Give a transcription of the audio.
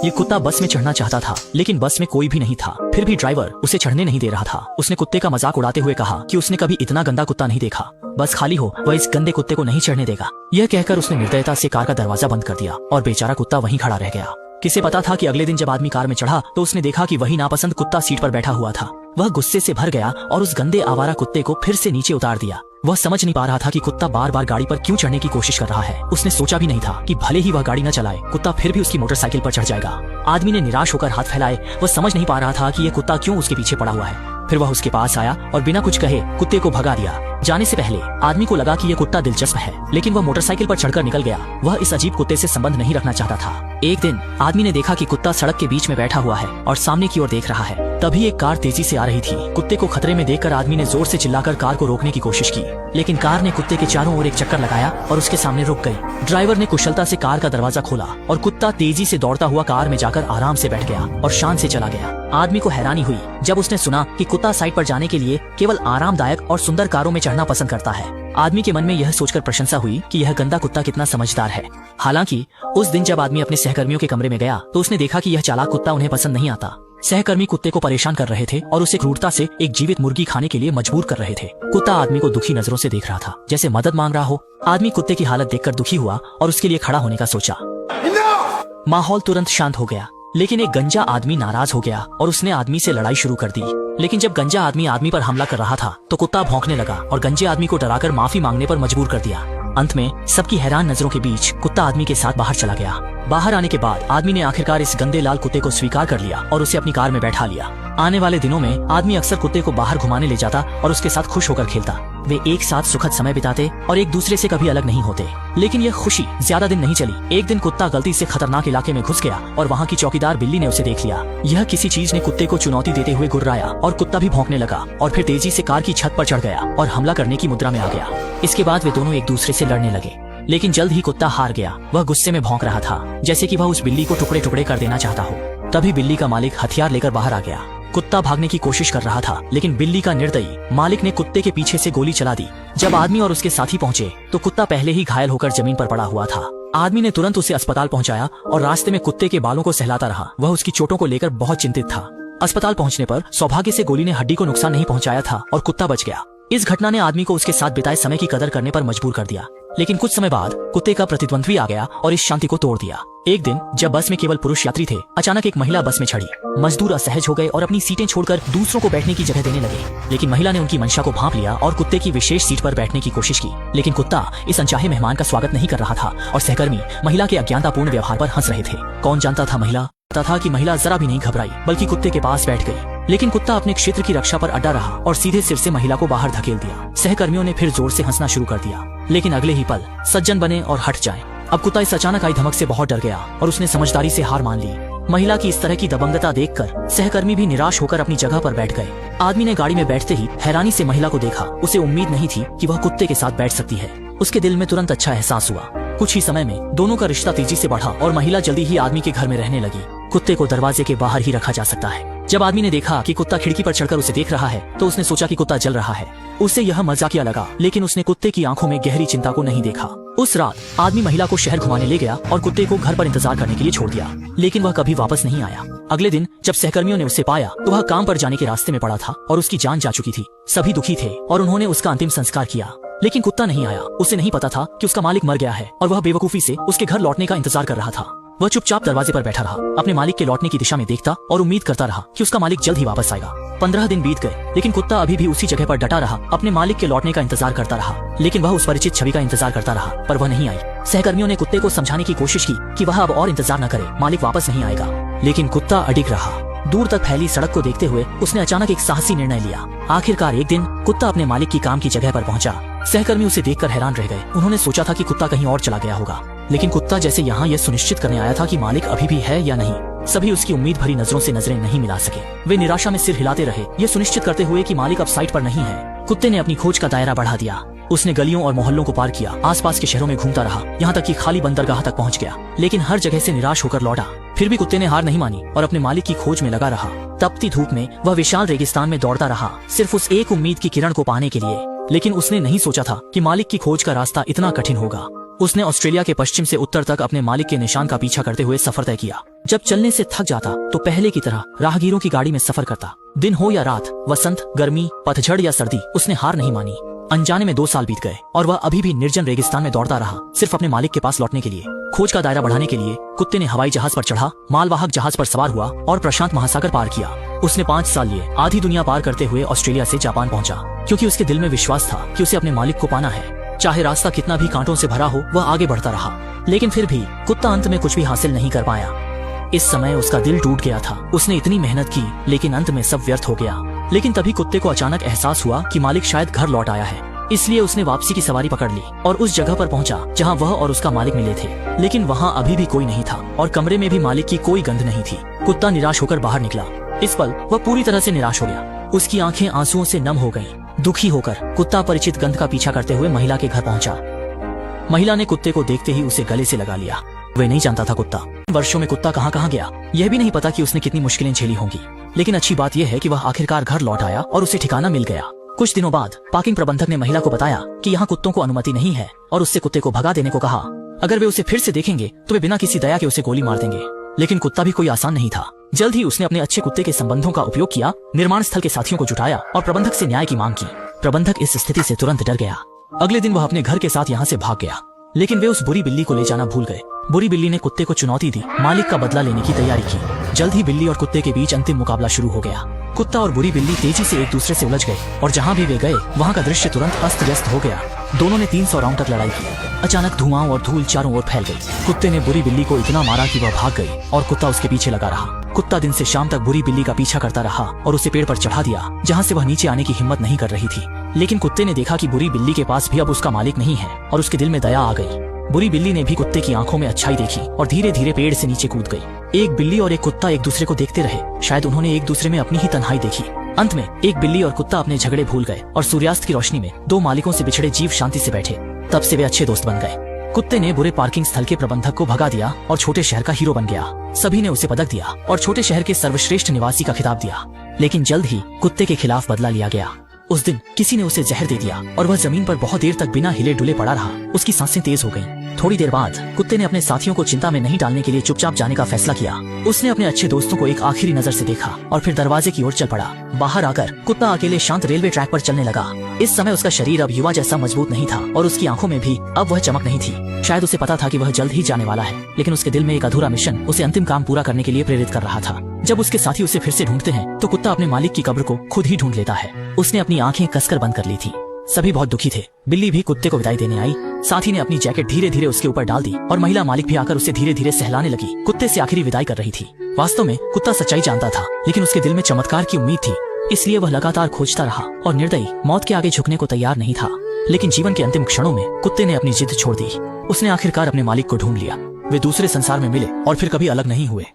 ये कुत्ता बस में चढ़ना चाहता था, लेकिन बस में कोई भी नहीं था। फिर भी ड्राइवर उसे चढ़ने नहीं दे रहा था। उसने कुत्ते का मजाक उड़ाते हुए कहा कि उसने कभी इतना गंदा कुत्ता नहीं देखा, बस खाली हो वह इस गंदे कुत्ते को नहीं चढ़ने देगा। यह कहकर उसने निर्दयता से कार का दरवाजा बंद कर दिया और बेचारा कुत्ता वहीं खड़ा रह गया। किसे पता था कि अगले दिन जब आदमी कार में चढ़ा तो उसने देखा कि वही नापसंद कुत्ता सीट पर बैठा हुआ था। वह गुस्से से भर गया और उस गंदे आवारा कुत्ते को फिर से नीचे उतार दिया। वह समझ नहीं पा रहा था कि कुत्ता बार बार गाड़ी पर क्यों चढ़ने की कोशिश कर रहा है। उसने सोचा भी नहीं था कि भले ही वह गाड़ी न चलाए, कुत्ता फिर भी उसकी मोटरसाइकिल पर चढ़ जाएगा। आदमी ने निराश होकर हाथ फैलाए। वह समझ नहीं पा रहा था कि यह कुत्ता क्यों उसके पीछे पड़ा हुआ है। फिर वह उसके पास आया और बिना कुछ कहे कुत्ते को भगा दिया। जाने से पहले आदमी को लगा कि यह कुत्ता दिलचस्प है, लेकिन वह मोटरसाइकिल पर चढ़कर निकल गया। वह इस अजीब कुत्ते से संबंध नहीं रखना चाहता था। एक दिन आदमी ने देखा कि कुत्ता सड़क के बीच में बैठा हुआ है और सामने की ओर देख रहा है। तभी एक कार तेजी से आ रही थी। कुत्ते को खतरे में देखकर आदमी ने जोर से चिल्लाकर कार को रोकने की कोशिश की, लेकिन कार ने कुत्ते के चारों ओर एक चक्कर लगाया और उसके सामने रुक गई। ड्राइवर ने कुशलता से कार का दरवाजा खोला और कुत्ता तेजी से दौड़ता हुआ कार में जाकर आराम से बैठ गया और शान से चला गया। आदमी को हैरानी हुई जब उसने सुना कि कुत्ता साइड पर जाने के लिए केवल आरामदायक और सुंदर कारों में चढ़ना पसंद करता है। आदमी के मन में यह सोचकर प्रशंसा हुई कि यह गंदा कुत्ता कितना समझदार है। हालांकि उस दिन जब आदमी अपने सहकर्मियों के कमरे में गया तो उसने देखा कि यह चालाक कुत्ता उन्हें पसंद नहीं आता। सहकर्मी कुत्ते को परेशान कर रहे थे और उसे क्रूरता से एक जीवित मुर्गी खाने के लिए मजबूर कर रहे थे। कुत्ता आदमी को दुखी नजरों से देख रहा था, जैसे मदद मांग रहा हो। आदमी कुत्ते की हालत देखकर दुखी हुआ और उसके लिए खड़ा होने का सोचा। माहौल तुरंत शांत हो गया, लेकिन एक गंजा आदमी नाराज हो गया और उसने आदमी से लड़ाई शुरू कर दी। लेकिन जब गंजा आदमी पर हमला कर रहा था तो कुत्ता भौंकने लगा और गंजे आदमी को डराकर माफी मांगने पर मजबूर कर दिया। अंत में सबकी हैरान नजरों के बीच कुत्ता आदमी के साथ बाहर चला गया। बाहर आने के बाद आदमी ने आखिरकार इस गंदे लाल कुत्ते को स्वीकार कर लिया और उसे अपनी कार में बैठा लिया। आने वाले दिनों में आदमी अक्सर कुत्ते को बाहर घुमाने ले जाता और उसके साथ खुश होकर खेलता। वे एक साथ सुखद समय बिताते और एक दूसरे से कभी अलग नहीं होते। लेकिन यह खुशी ज्यादा दिन नहीं चली। एक दिन कुत्ता गलती से खतरनाक इलाके में घुस गया और वहाँ की चौकीदार बिल्ली ने उसे देख लिया। यह किसी चीज ने कुत्ते को चुनौती देते हुए गुर्राया और कुत्ता भी भौंकने लगा और फिर तेजी से कार की छत पर चढ़ गया और हमला करने की मुद्रा में आ गया। इसके बाद वे दोनों एक दूसरे से लड़ने लगे, लेकिन जल्द ही कुत्ता हार गया। वह गुस्से में भौंक रहा था, जैसे कि वह उस बिल्ली को टुकड़े टुकड़े कर देना चाहता हो। तभी बिल्ली का मालिक हथियार लेकर बाहर आ गया। कुत्ता भागने की कोशिश कर रहा था, लेकिन बिल्ली का निर्दयी मालिक ने कुत्ते के पीछे से गोली चला दी। जब आदमी और उसके साथी पहुंचे तो कुत्ता पहले ही घायल होकर जमीन पर पड़ा हुआ था। आदमी ने तुरंत उसे अस्पताल पहुंचाया और रास्ते में कुत्ते के बालों को सहलाता रहा। वह उसकी चोटों को लेकर बहुत चिंतित था। अस्पताल पहुंचने पर सौभाग्य से गोली ने हड्डी को नुकसान नहीं पहुंचाया था और कुत्ता बच गया। इस घटना ने आदमी को उसके साथ बिताए समय की कदर करने पर मजबूर कर दिया। लेकिन कुछ समय बाद कुत्ते का प्रतिद्वंद्वी आ गया और इस शांति को तोड़ दिया। एक दिन जब बस में केवल पुरुष यात्री थे, अचानक एक महिला बस में चढ़ी। मजदूर असहज हो गए और अपनी सीटें छोड़कर दूसरों को बैठने की जगह देने लगे। लेकिन महिला ने उनकी मंशा को भांप लिया और कुत्ते की विशेष सीट पर बैठने की कोशिश की। लेकिन कुत्ता इस अनचाहे मेहमान का स्वागत नहीं कर रहा था और सहकर्मी महिला के अज्ञानतापूर्ण व्यवहार पर हंस रहे थे। कौन जानता था महिला पता था कि महिला जरा भी नहीं घबराई, बल्कि कुत्ते के पास बैठ गई। लेकिन कुत्ता अपने क्षेत्र की रक्षा पर अड्डा रहा और सीधे सिर से महिला को बाहर धकेल दिया। सहकर्मियों ने फिर जोर से हंसना शुरू कर दिया, लेकिन अगले ही पल सज्जन बने और हट जाएं। अब कुत्ता इस अचानक आई धमक से बहुत डर गया और उसने समझदारी से हार मान ली। महिला की इस तरह की दबंगता देखकर सहकर्मी भी निराश होकर अपनी जगह पर बैठ गए। आदमी ने गाड़ी में बैठते ही हैरानी से महिला को देखा। उसे उम्मीद नहीं थी कि वह कुत्ते के साथ बैठ सकती है। उसके दिल में तुरंत अच्छा एहसास हुआ। कुछ ही समय में दोनों का रिश्ता तेजी से बढ़ा और महिला जल्दी ही आदमी के घर में रहने लगी। कुत्ते को दरवाजे के बाहर ही रखा जा सकता है। जब आदमी ने देखा कि कुत्ता खिड़की पर चढ़कर उसे देख रहा है तो उसने सोचा कि कुत्ता जल रहा है। उसे यह मजाकिया लगा, लेकिन उसने कुत्ते की आंखों में गहरी चिंता को नहीं देखा। उस रात आदमी महिला को शहर घुमाने ले गया और कुत्ते को घर पर इंतजार करने के लिए छोड़ दिया, लेकिन वह कभी वापस नहीं आया। अगले दिन जब सहकर्मियों ने उसे पाया तो वह काम पर जाने के रास्ते में पड़ा था और उसकी जान जा चुकी थी। सभी दुखी थे और उन्होंने उसका अंतिम संस्कार किया, लेकिन कुत्ता नहीं आया। उसे नहीं पता था कि उसका मालिक मर गया है और वह बेवकूफी से उसके घर लौटने का इंतजार कर रहा था। वह चुपचाप दरवाजे पर बैठा रहा, अपने मालिक के लौटने की दिशा में देखता और उम्मीद करता रहा कि उसका मालिक जल्द ही वापस आएगा। 15 दिन बीत गए, लेकिन कुत्ता अभी भी उसी जगह पर डटा रहा, अपने मालिक के लौटने का इंतजार करता रहा। लेकिन वह उस परिचित छवि का इंतजार करता रहा, पर वह नहीं आई। सहकर्मियों ने कुत्ते को समझाने की कोशिश की कि वह अब और इंतजार न करे, मालिक वापस नहीं आएगा, लेकिन कुत्ता अडिग रहा। दूर तक फैली सड़क को देखते हुए उसने अचानक एक साहसी निर्णय लिया। आखिरकार एक दिन कुत्ता अपने मालिक की काम की जगह पर पहुंचा। सहकर्मी उसे देखकर हैरान रह गए। उन्होंने सोचा था कि कुत्ता कहीं और चला गया होगा, लेकिन कुत्ता जैसे यहाँ यह सुनिश्चित करने आया था कि मालिक अभी भी है या नहीं। सभी उसकी उम्मीद भरी नजरों से नजरें नहीं मिला सके। वे निराशा में सिर हिलाते रहे, ये सुनिश्चित करते हुए कि मालिक अब साइट पर नहीं है। कुत्ते ने अपनी खोज का दायरा बढ़ा दिया। उसने गलियों और मोहल्लों को पार किया, आसपास के शहरों में घूमता रहा, यहाँ तक कि खाली बंदरगाह तक पहुँच गया, लेकिन हर जगह से निराश होकर लौटा। फिर भी कुत्ते ने हार नहीं मानी और अपने मालिक की खोज में लगा रहा। तपती धूप में वह विशाल रेगिस्तान में दौड़ता रहा, सिर्फ उस एक उम्मीद की किरण को पाने के लिए। लेकिन उसने नहीं सोचा था कि मालिक की खोज का रास्ता इतना कठिन होगा। उसने ऑस्ट्रेलिया के पश्चिम से उत्तर तक अपने मालिक के निशान का पीछा करते हुए सफर तय किया। जब चलने से थक जाता तो पहले की तरह राहगीरों की गाड़ी में सफर करता। दिन हो या रात, वसंत, गर्मी, पतझड़ या सर्दी, उसने हार नहीं मानी। अनजाने में 2 साल बीत गए और वह अभी भी निर्जन रेगिस्तान में दौड़ता रहा, सिर्फ अपने मालिक के पास लौटने के लिए। खोज का दायरा बढ़ाने के लिए कुत्ते ने हवाई जहाज पर चढ़ा, मालवाहक जहाज पर सवार हुआ और प्रशांत महासागर पार किया। उसने 5 साल लिए आधी दुनिया पार करते हुए ऑस्ट्रेलिया से जापान पहुंचा, क्योंकि उसके दिल में विश्वास था कि उसे अपने मालिक को पाना है। चाहे रास्ता कितना भी कांटों से भरा हो, वह आगे बढ़ता रहा। लेकिन फिर भी कुत्ता अंत में कुछ भी हासिल नहीं कर पाया। इस समय उसका दिल टूट गया था। उसने इतनी मेहनत की, लेकिन अंत में सब व्यर्थ हो गया। लेकिन तभी कुत्ते को अचानक एहसास हुआ कि मालिक शायद घर लौट आया है। इसलिए उसने वापसी की सवारी पकड़ ली और उस जगह पर पहुंचा जहां वह और उसका मालिक मिले थे। लेकिन वहां अभी भी कोई नहीं था और कमरे में भी मालिक की कोई गंध नहीं थी। कुत्ता निराश होकर बाहर निकला। इस पल वह पूरी तरह से निराश हो गया। उसकी आंखें आंसुओं से नम हो गईं। दुखी होकर कुत्ता परिचित गंध का पीछा करते हुए महिला के घर पहुंचा। महिला ने कुत्ते को देखते ही उसे गले से लगा लिया। वह नहीं जानता था कुत्ता वर्षों में कुत्ता कहां गया। यह भी नहीं पता कि उसने कितनी मुश्किलें झेली होंगी। लेकिन अच्छी बात यह है कि वह आखिरकार घर लौट आया और उसे ठिकाना मिल गया। कुछ दिनों बाद पार्किंग प्रबंधक ने महिला को बताया कि यहाँ कुत्तों को अनुमति नहीं है और उससे कुत्ते को भगा देने को कहा। अगर वे उसे फिर से देखेंगे तो वे बिना किसी दया के उसे गोली मार देंगे। लेकिन कुत्ता भी कोई आसान नहीं था। जल्द ही उसने अपने अच्छे कुत्ते के संबंधों का उपयोग किया, निर्माण स्थल के साथियों को जुटाया और प्रबंधक से न्याय की मांग की। प्रबंधक इस स्थिति से तुरंत डर गया। अगले दिन वह अपने घर के साथ यहाँ से भाग गया। लेकिन वे उस बुरी बिल्ली को ले जाना भूल गए। बुरी बिल्ली ने कुत्ते को चुनौती दी, मालिक का बदला लेने की तैयारी की। जल्द ही बिल्ली और कुत्ते के बीच अंतिम मुकाबला शुरू हो गया। कुत्ता और बुरी बिल्ली तेजी से एक दूसरे से उलझ गए और जहाँ भी वे गए वहाँ का दृश्य तुरंत अस्त व्यस्त हो गया। दोनों ने 300 राउंड तक लड़ाई की। अचानक धुआं और धूल चारों ओर फैल गई। कुत्ते ने बुरी बिल्ली को इतना मारा कि वह भाग गई और कुत्ता उसके पीछे लगा रहा। कुत्ता दिन से शाम तक बुरी बिल्ली का पीछा करता रहा और उसे पेड़ पर चढ़ा दिया, जहाँ से वह नीचे आने की हिम्मत नहीं कर रही थी। लेकिन कुत्ते ने देखा कि बुरी बिल्ली के पास भी अब उसका मालिक नहीं है और उसके दिल में दया आ गई। बुरी बिल्ली ने भी कुत्ते की आंखों में अच्छाई देखी और धीरे धीरे पेड़ से नीचे कूद गई। एक बिल्ली और एक कुत्ता एक दूसरे को देखते रहे। शायद उन्होंने एक दूसरे में अपनी ही तन्हाई देखी। अंत में एक बिल्ली और कुत्ता अपने झगड़े भूल गए और सूर्यास्त की रोशनी में 2 मालिकों से बिछड़े जीव शांति से बैठे। तब से वे अच्छे दोस्त बन गए। कुत्ते ने बुरे पार्किंग स्थल के प्रबंधक को भगा दिया और छोटे शहर का हीरो बन गया। सभी ने उसे पदक दिया और छोटे शहर के सर्वश्रेष्ठ निवासी का खिताब दिया। लेकिन जल्द ही कुत्ते के खिलाफ बदला लिया गया। उस दिन किसी ने उसे जहर दे दिया और वह जमीन पर बहुत देर तक बिना हिले डुले पड़ा रहा। उसकी सांसें तेज हो गईं। थोड़ी देर बाद कुत्ते ने अपने साथियों को चिंता में नहीं डालने के लिए चुपचाप जाने का फैसला किया। उसने अपने अच्छे दोस्तों को एक आखिरी नजर से देखा और फिर दरवाजे की ओर चल पड़ा। बाहर आकर कुत्ता अकेले शांत रेलवे ट्रैक पर चलने लगा। इस समय उसका शरीर अब युवा जैसा मजबूत नहीं था और उसकी आंखों में भी अब वह चमक नहीं थी। शायद उसे पता था कि वह जल्द ही जाने वाला है, लेकिन उसके दिल में एक अधूरा मिशन उसे अंतिम काम पूरा करने के लिए प्रेरित कर रहा था। जब उसके साथी उसे फिर से ढूंढते हैं तो कुत्ता अपने मालिक की कब्र को खुद ही ढूंढ लेता है। उसने अपनी आंखें कसकर बंद कर ली थी। सभी बहुत दुखी थे। बिल्ली भी कुत्ते को विदाई देने आई। साथी ने अपनी जैकेट धीरे धीरे उसके ऊपर डाल दी और महिला मालिक भी आकर उसे धीरे धीरे सहलाने लगी। कुत्ते से आखिरी विदाई कर रही थी। वास्तव में कुत्ता सच्चाई जानता था, लेकिन उसके दिल में चमत्कार की उम्मीद थी। इसलिए वह लगातार खोजता रहा और निर्दयी मौत के आगे झुकने को तैयार नहीं था। लेकिन जीवन के अंतिम क्षणों में कुत्ते ने अपनी जिद छोड़ दी। उसने आखिरकार अपने मालिक को ढूंढ लिया। वे दूसरे संसार में मिले और फिर कभी अलग नहीं हुए।